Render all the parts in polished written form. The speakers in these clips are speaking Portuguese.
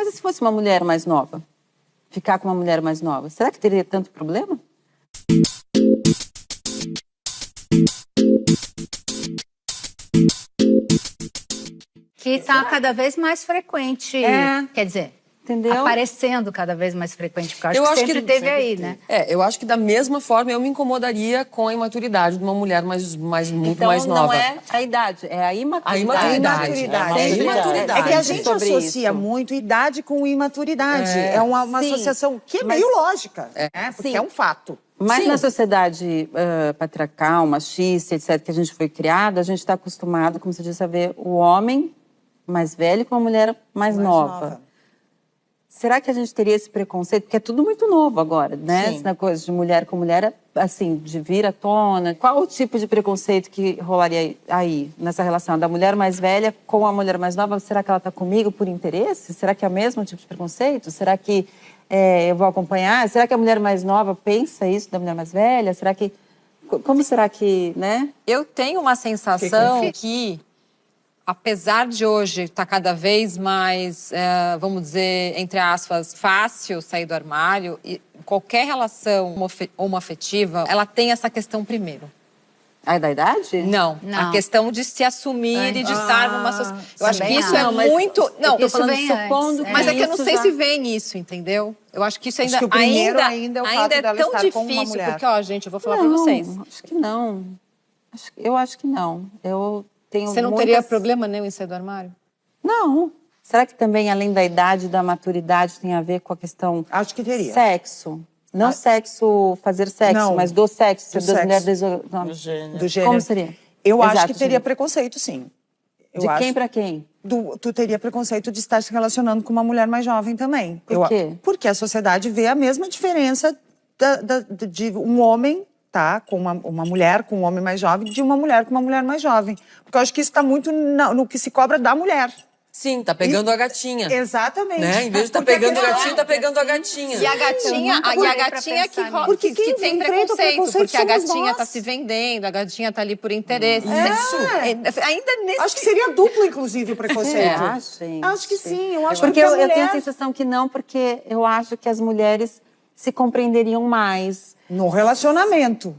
Mas e se fosse uma mulher mais nova? Ficar com uma mulher mais nova? Será que teria tanto problema? Que está cada vez mais frequente. Quer dizer, entendeu? Aparecendo cada vez mais frequente. Porque eu acho que sempre teve aí, né? Eu acho que da mesma forma eu me incomodaria com a imaturidade de uma mulher muito mais nova. Então não é a idade, é a imaturidade. A imaturidade. É que a gente associa muito idade com imaturidade. É uma associação que é meio lógica, porque é um fato. Mas na sociedade patriarcal, machista, etc., que a gente foi criada, a gente está acostumado, como você disse, a ver o homem mais velho com a mulher mais nova. Será que a gente teria esse preconceito? Porque é tudo muito novo agora, né? Essa coisa de mulher com mulher, assim, de vir à tona. Qual o tipo de preconceito que rolaria aí, nessa relação da mulher mais velha com a mulher mais nova? Será que ela está comigo por interesse? Será que é o mesmo tipo de preconceito? Será que eu vou acompanhar? Será que a mulher mais nova pensa isso da mulher mais velha? Será que... Como será que, né? Eu tenho uma sensação que apesar de hoje estar cada vez mais, vamos dizer, entre aspas, fácil sair do armário, e qualquer relação homoafetiva, ela tem essa questão primeiro. A da idade? Não. A questão de se assumir e de estar numa sociedade. Eu acho que isso é muito... Não, tô falando supondo. Mas é que eu não sei se vem isso, entendeu? Eu acho que isso ainda, ainda é tão difícil. Porque, ó, gente, eu vou falar pra vocês. Acho que não. Eu acho que não. Você não teria problema nenhum em sair do armário? Não. Será que também, além da idade e da maturidade, tem a ver com a questão... Acho que teria. Sexo. Não sexo, fazer sexo, mas do sexo. Das mulheres do gênero. Como seria? Eu acho que teria preconceito, sim. De quem pra quem? Tu teria preconceito de estar se relacionando com uma mulher mais jovem também. Por quê? Porque a sociedade vê a mesma diferença de um homem... com uma mulher, com um homem mais jovem, de uma mulher com uma mulher mais jovem. Porque eu acho que isso está muito no que se cobra da mulher. Sim, tá pegando a gatinha. Exatamente. Né? Em vez de tá pegando o gatinho, tá pegando a gatinha. E a gatinha que tem preconceito, porque a gatinha tá se vendendo, a gatinha tá ali por interesse. Ainda nesse... Acho que seria duplo, inclusive, o preconceito. Acho que sim. Eu acho porque eu tenho a sensação que não, porque eu acho que as mulheres se compreenderiam mais. No relacionamento.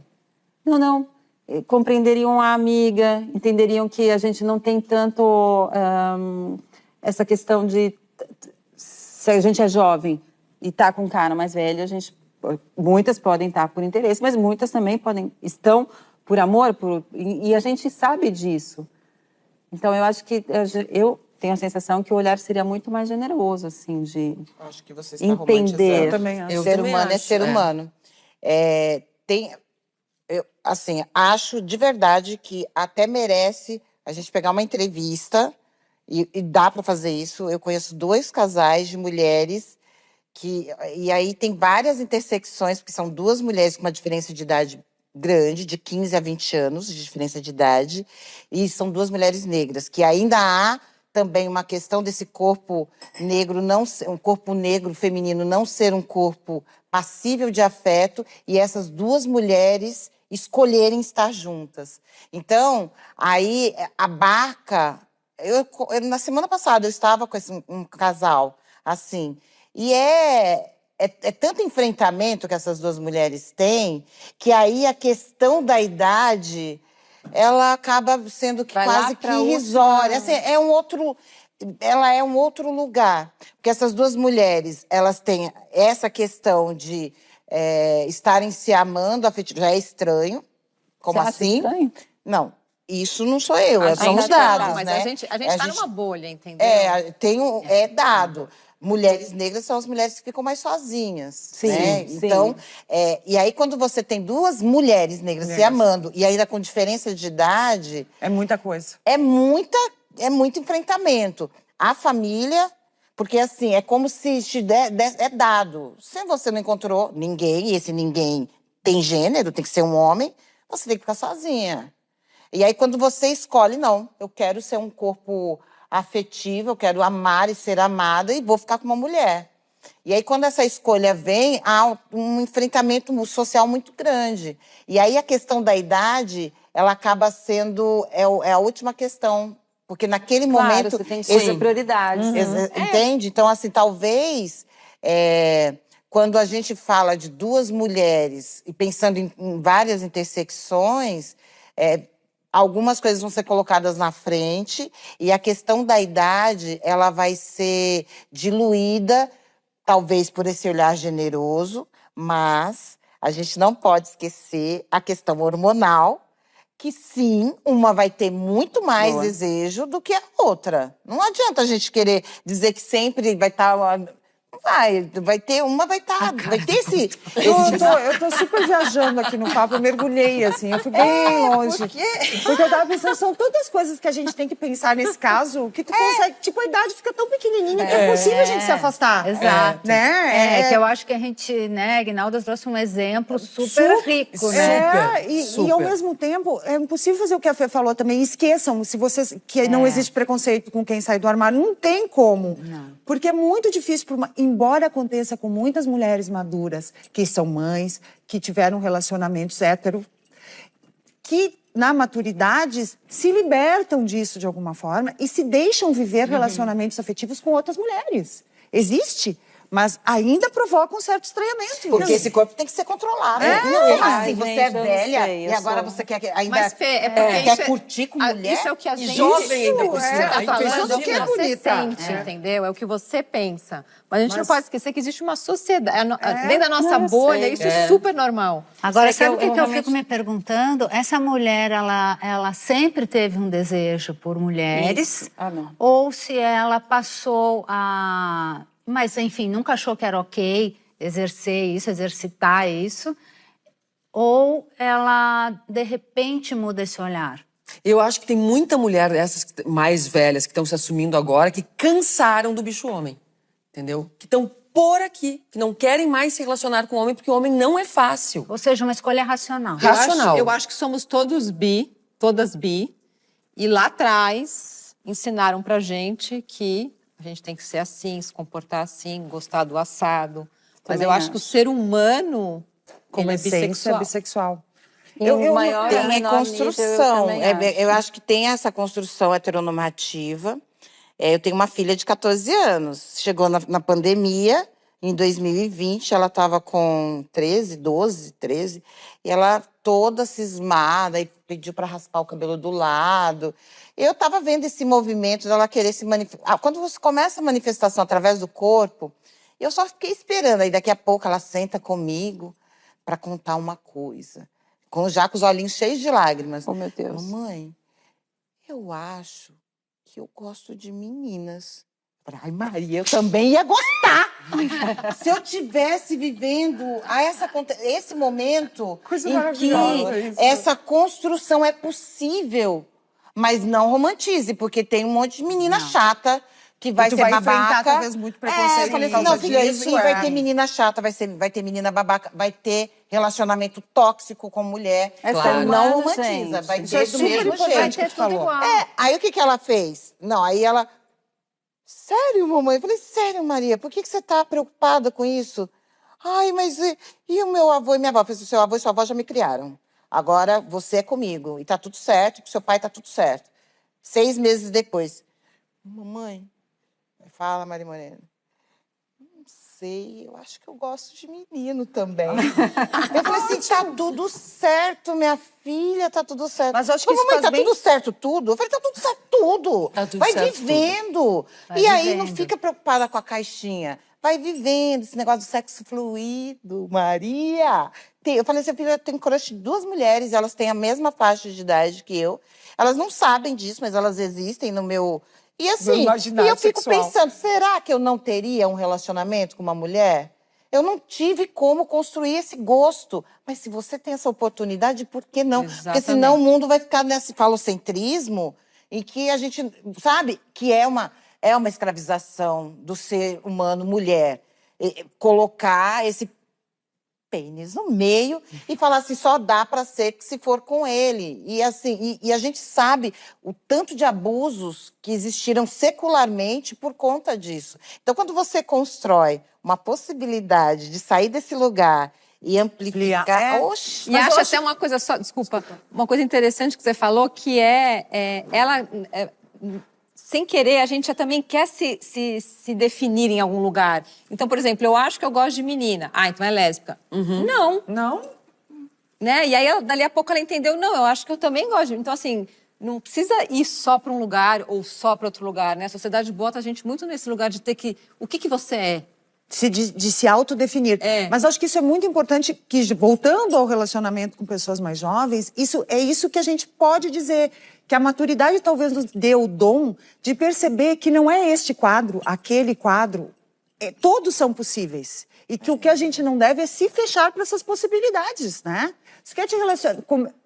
Não. Compreenderiam a amiga, entenderiam que a gente não tem tanto essa questão de... Se a gente é jovem e tá com um cara mais velho, muitas podem estar por interesse, mas muitas também estão por amor, e a gente sabe disso. Então, eu acho que... Eu tenho a sensação que o olhar seria muito mais generoso, assim, de acho que você está entender. Eu também acho. Ser humano é ser humano. Acho de verdade que até merece a gente pegar uma entrevista e dá para fazer isso. Eu conheço 2 casais de mulheres e aí tem várias intersecções, porque são 2 mulheres com uma diferença de idade grande, de 15 a 20 anos de diferença de idade, e são 2 mulheres negras, que ainda há também uma questão desse corpo negro, um corpo negro feminino não ser um corpo passível de afeto, e essas 2 mulheres escolherem estar juntas. Então, aí abarca... na semana passada eu estava com um casal, assim, e é tanto enfrentamento que essas 2 mulheres têm, que aí a questão da idade... ela acaba sendo quase que irrisória. Assim, ela é um outro lugar. Porque essas 2 mulheres, elas têm essa questão de estarem se amando afetivamente. Já é estranho. Como assim? Estranho? Não, isso não sou eu, são os dados, mas né? a gente tá numa bolha, entendeu? É dado. Mulheres negras são as mulheres que ficam mais sozinhas, sim, né? Sim. Então, e aí quando você tem 2 mulheres negras se amando, e ainda com diferença de idade... É muita coisa. É muito enfrentamento. A família, porque assim, é como se é dado. Se você não encontrou ninguém, e esse ninguém tem gênero, tem que ser um homem, você tem que ficar sozinha. E aí quando você escolhe, não, eu quero ser um corpo... afetiva, eu quero amar e ser amada e vou ficar com uma mulher. E aí, quando essa escolha vem, há um enfrentamento social muito grande. E aí, a questão da idade, ela acaba sendo... É a última questão Porque naquele Claro, momento... você tem que escolher prioridades. Entende? Então, assim, talvez... quando a gente fala de duas mulheres e pensando em várias intersecções, algumas coisas vão ser colocadas na frente e a questão da idade ela vai ser diluída, talvez por esse olhar generoso, mas a gente não pode esquecer a questão hormonal, que sim, uma vai ter muito mais desejo do que a outra. Não adianta a gente querer dizer que sempre vai estar... Vai ter uma, vai ter esse... Eu tô super viajando aqui no papo, eu mergulhei, assim, eu fui bem longe. Porque eu tava pensando, são tantas coisas que a gente tem que pensar nesse caso, que tu consegue, tipo, a idade fica tão pequenininha que é possível a gente se afastar. Exato. Né? Que eu acho que a gente, né, Aguinalda trouxe um exemplo super rico, né? E ao mesmo tempo, é impossível fazer o que a Fê falou também. Esqueçam, se vocês, que não existe preconceito com quem sai do armário, não tem como. Não. Porque é muito difícil, embora aconteça com muitas mulheres maduras, que são mães, que tiveram relacionamentos hétero, que na maturidade se libertam disso de alguma forma e se deixam viver relacionamentos afetivos com outras mulheres. Existe, mas ainda provoca um certo estranhamento. Porque esse corpo tem que ser controlado. Como assim? Você é velha e agora você quer ainda Mas, Fê, porque quer curtir com mulher? Isso é o que a gente... jovem ainda por cima. Você tá Aí falando imagina. o que você sente, entendeu? É o que você pensa. Mas a gente não pode esquecer que existe uma sociedade. Dentro da nossa bolha, isso é super normal. Agora, sabe o que eu fico me perguntando? Essa mulher, ela sempre teve um desejo por mulheres? Não. Ou se ela passou a... Mas, enfim, nunca achou que era ok exercer isso, exercitar isso? Ou ela, de repente, muda esse olhar? Eu acho que tem muita mulher, essas mais velhas, que estão se assumindo agora, que cansaram do bicho homem, entendeu? Que estão por aqui, que não querem mais se relacionar com o homem, porque o homem não é fácil. Ou seja, uma escolha racional. Eu acho que somos todas bi, e lá atrás ensinaram pra gente que a gente tem que ser assim, se comportar assim, gostar do assado. Mas eu acho que o ser humano, como ele essência, é bissexual. Tem construção. Eu acho que tem essa construção heteronormativa. Eu tenho uma filha de 14 anos. Chegou na pandemia, em 2020, ela estava com 13. E ela toda cismada e pediu para raspar o cabelo do lado. Eu estava vendo esse movimento dela querer se manifestar. Quando você começa a manifestação através do corpo, eu só fiquei esperando. Aí daqui a pouco ela senta comigo para contar uma coisa. Já com os olhinhos cheios de lágrimas. Oh, meu Deus. Mamãe, eu acho que eu gosto de meninas. Ai, Maria, eu também ia gostar. Se eu tivesse vivendo esse momento em que essa construção é possível, mas não romantize, porque tem um monte de menina chata que vai ser babaca. Talvez muito preconceito. Eu falei assim, não, filha, isso vai ter menina chata, vai ter menina babaca, vai ter relacionamento tóxico com mulher. Claro. Não romantiza, Gente. vai Isso é ter do super mesmo importante jeito. que tu falou. Aí o que ela fez? Não, aí ela... Sério, mamãe? Eu falei, sério, Maria, por que você tá preocupada com isso? Ai, mas e o meu avô e minha avó? Eu falei, seu avô e sua avó já me criaram. Agora você é comigo. E tá tudo certo, com seu pai tá tudo certo. 6 meses depois. Mamãe, fala, Maria Morena. Não sei, eu acho que eu gosto de menino também. Eu falei assim, tá tudo certo, minha filha, tá tudo certo. Mas eu acho que isso mamãe, faz tá bem... tudo certo tudo? Eu falei, tá tudo certo tudo. Tá tudo vai certo vivendo. E aí não fica preocupada com a caixinha. Vai vivendo, esse negócio do sexo fluido, Maria. Eu falei assim, filha, eu tenho crush de 2 mulheres, elas têm a mesma faixa de idade que eu. Elas não sabem disso, mas elas existem no meu... E assim, e eu fico pensando, será que eu não teria um relacionamento com uma mulher? Eu não tive como construir esse gosto. Mas se você tem essa oportunidade, por que não? Exatamente. Porque senão o mundo vai ficar nesse falocentrismo em que a gente, sabe, que é uma escravização do ser humano mulher. Colocar esse pênis no meio e falar assim, só dá para ser que se for com ele. E assim, e a gente sabe o tanto de abusos que existiram secularmente por conta disso. Então, quando você constrói uma possibilidade de sair desse lugar e amplificar... Oxi, e até uma coisa só, desculpa, uma coisa interessante que você falou, que ela... sem querer, a gente já também quer se definir em algum lugar. Então, por exemplo, eu acho que eu gosto de menina. Ah, então é lésbica. Não. Não? Né? E aí, dali a pouco, ela entendeu, não, eu acho que eu também gosto de... Então, assim, não precisa ir só para um lugar ou só para outro lugar, né? A sociedade bota a gente muito nesse lugar de ter que... O que você é? De se autodefinir. Mas acho que isso é muito importante, que voltando ao relacionamento com pessoas mais jovens, isso que a gente pode dizer, que a maturidade talvez nos dê o dom de perceber que não é este quadro, aquele quadro, todos são possíveis. E que o que a gente não deve é se fechar para essas possibilidades, né? Se quer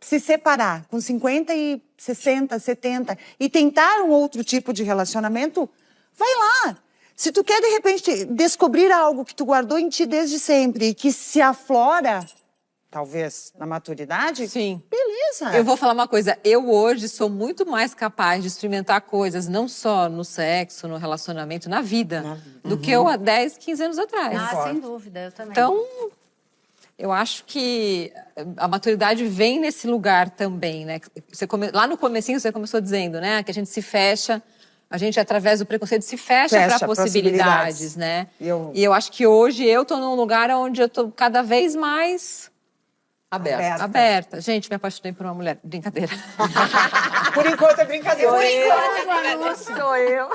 se separar com 50 e 60, 70 e tentar um outro tipo de relacionamento, vai lá. Se tu quer, de repente, descobrir algo que tu guardou em ti desde sempre e que se aflora, talvez, na maturidade, sim, beleza. Eu vou falar uma coisa. Eu hoje sou muito mais capaz de experimentar coisas, não só no sexo, no relacionamento, na vida. Do que eu há 10, 15 anos atrás. Sem dúvida, eu também. Então, eu acho que a maturidade vem nesse lugar também, né? Lá no comecinho você começou dizendo, né? Que a gente se fecha... A gente, através do preconceito, se fecha para possibilidades, né? E eu acho que hoje eu tô num lugar onde eu tô cada vez mais... Aberta. Gente, me apaixonei por uma mulher. Brincadeira. Por enquanto é brincadeira. Por enquanto, sou eu.